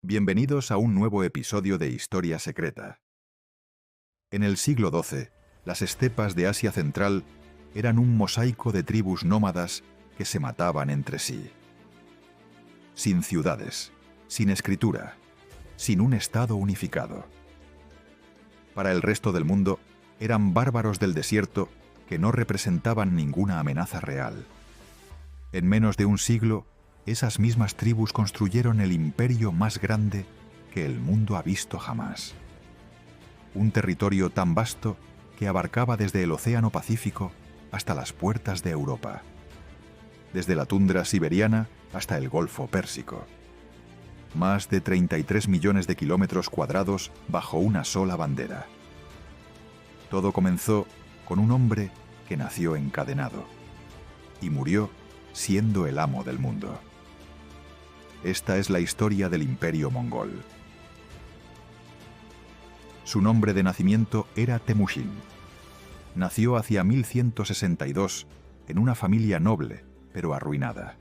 Bienvenidos a un nuevo episodio de Historia Secreta. En el siglo XII, las estepas de Asia Central eran un mosaico de tribus nómadas que se mataban entre sí. Sin ciudades, sin escritura, sin un estado unificado. Para el resto del mundo, eran bárbaros del desierto que no representaban ninguna amenaza real. En menos de un siglo, esas mismas tribus construyeron el imperio más grande que el mundo ha visto jamás. Un territorio tan vasto que abarcaba desde el Océano Pacífico hasta las puertas de Europa, desde la tundra siberiana hasta el Golfo Pérsico. Más de 33 millones de kilómetros cuadrados bajo una sola bandera. Todo comenzó con un hombre que nació encadenado y murió siendo el amo del mundo. Esta es la historia del Imperio Mongol. Su nombre de nacimiento era Temujin. Nació hacia 1162 en una familia noble, pero arruinada.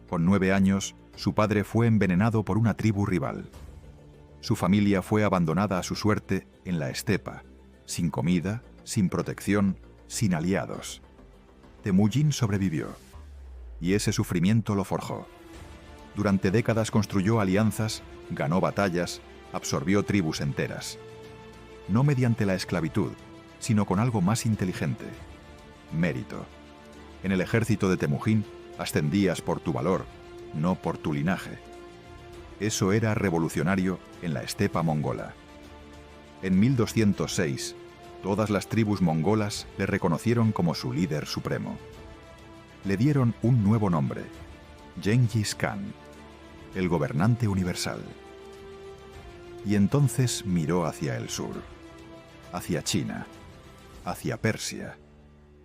Con 9 años, su padre fue envenenado por una tribu rival. Su familia fue abandonada a su suerte en la estepa, sin comida, sin protección, sin aliados. Temujin sobrevivió, y ese sufrimiento lo forjó. Durante décadas construyó alianzas, ganó batallas, absorbió tribus enteras. No mediante la esclavitud, sino con algo más inteligente: mérito. En el ejército de Temujin ascendías por tu valor, no por tu linaje. Eso era revolucionario en la estepa mongola. En 1206, todas las tribus mongolas le reconocieron como su líder supremo. Le dieron un nuevo nombre: Genghis Khan, el gobernante universal. Y entonces miró hacia el sur, hacia China, hacia Persia,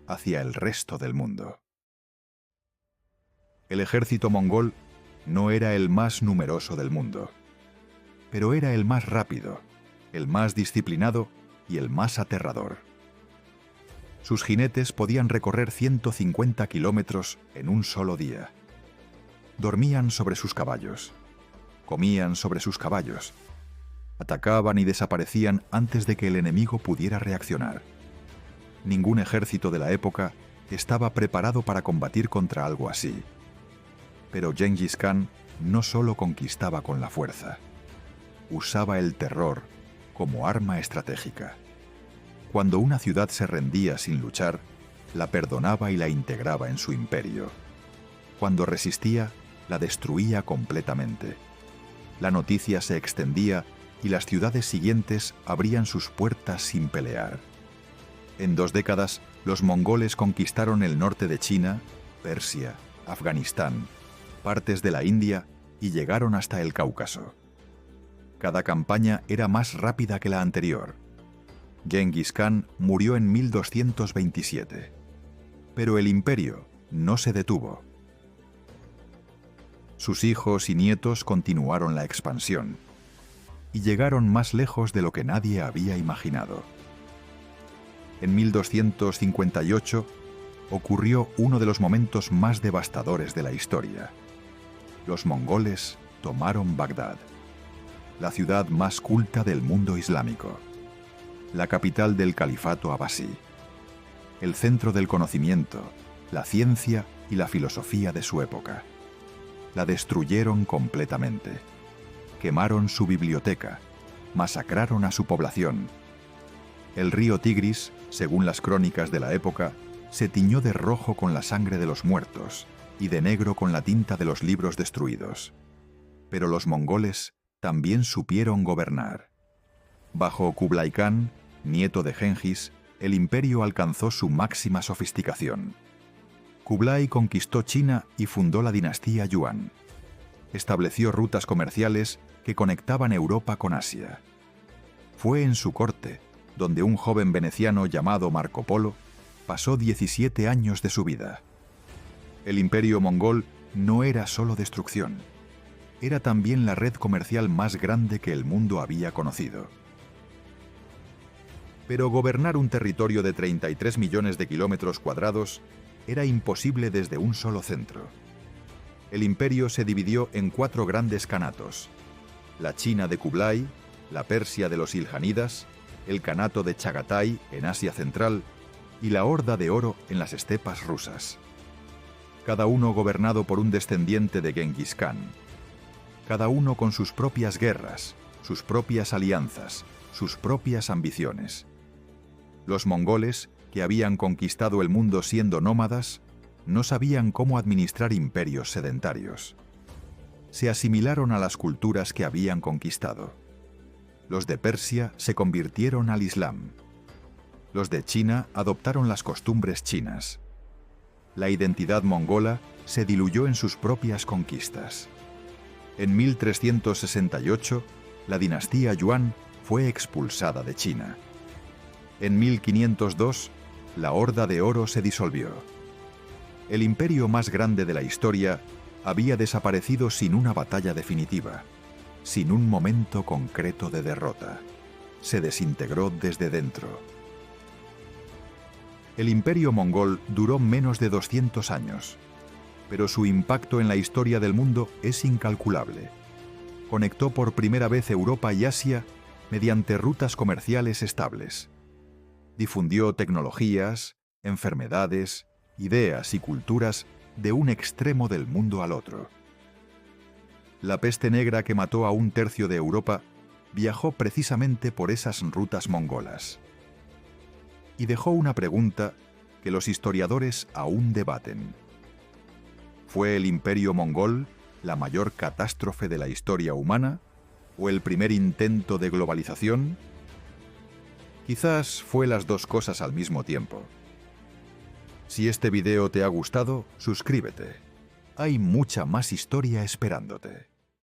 hacia el resto del mundo. El ejército mongol no era el más numeroso del mundo, pero era el más rápido, el más disciplinado y el más aterrador. Sus jinetes podían recorrer 150 kilómetros en un solo día. Dormían sobre sus caballos, comían sobre sus caballos, atacaban y desaparecían antes de que el enemigo pudiera reaccionar. Ningún ejército de la época estaba preparado para combatir contra algo así. Pero Genghis Khan no solo conquistaba con la fuerza, usaba el terror como arma estratégica. Cuando una ciudad se rendía sin luchar, la perdonaba y la integraba en su imperio. Cuando resistía, la destruía completamente. La noticia se extendía y las ciudades siguientes abrían sus puertas sin pelear. En 2 décadas, los mongoles conquistaron el norte de China, Persia, Afganistán, partes de la India y llegaron hasta el Cáucaso. Cada campaña era más rápida que la anterior. Genghis Khan murió en 1227. Pero el imperio no se detuvo. Sus hijos y nietos continuaron la expansión y llegaron más lejos de lo que nadie había imaginado. En 1258 ocurrió uno de los momentos más devastadores de la historia. Los mongoles tomaron Bagdad, la ciudad más culta del mundo islámico, la capital del califato abasí, el centro del conocimiento, la ciencia y la filosofía de su época. La destruyeron completamente. Quemaron su biblioteca, masacraron a su población. El río Tigris, según las crónicas de la época, se tiñó de rojo con la sangre de los muertos y de negro con la tinta de los libros destruidos. Pero los mongoles también supieron gobernar. Bajo Kublai Khan, nieto de Genghis, el imperio alcanzó su máxima sofisticación. Kublai conquistó China y fundó la dinastía Yuan. Estableció rutas comerciales que conectaban Europa con Asia. Fue en su corte donde un joven veneciano llamado Marco Polo pasó 17 años de su vida. El imperio mongol no era solo destrucción, era también la red comercial más grande que el mundo había conocido. Pero gobernar un territorio de 33 millones de kilómetros cuadrados era imposible desde un solo centro. El imperio se dividió en 4 grandes kanatos: la China de Kublai, la Persia de los Iljánidas, el Kanato de Chagatai en Asia Central y la Horda de Oro en las estepas rusas. Cada uno gobernado por un descendiente de Genghis Khan. Cada uno con sus propias guerras, sus propias alianzas, sus propias ambiciones. Los mongoles, que habían conquistado el mundo siendo nómadas, no sabían cómo administrar imperios sedentarios. Se asimilaron a las culturas que habían conquistado. Los de Persia se convirtieron al Islam. Los de China adoptaron las costumbres chinas. La identidad mongola se diluyó en sus propias conquistas. En 1368, la dinastía Yuan fue expulsada de China. En 1502, la Horda de Oro se disolvió. El imperio más grande de la historia había desaparecido sin una batalla definitiva, sin un momento concreto de derrota. Se desintegró desde dentro. El imperio mongol duró menos de 200 años, pero su impacto en la historia del mundo es incalculable. Conectó por primera vez Europa y Asia mediante rutas comerciales estables. Difundió tecnologías, enfermedades, ideas y culturas de un extremo del mundo al otro. La peste negra que mató a un tercio de Europa viajó precisamente por esas rutas mongolas. Y dejó una pregunta que los historiadores aún debaten. ¿Fue el imperio mongol la mayor catástrofe de la historia humana o el primer intento de globalización? Quizás fue las dos cosas al mismo tiempo. Si este video te ha gustado, suscríbete. Hay mucha más historia esperándote.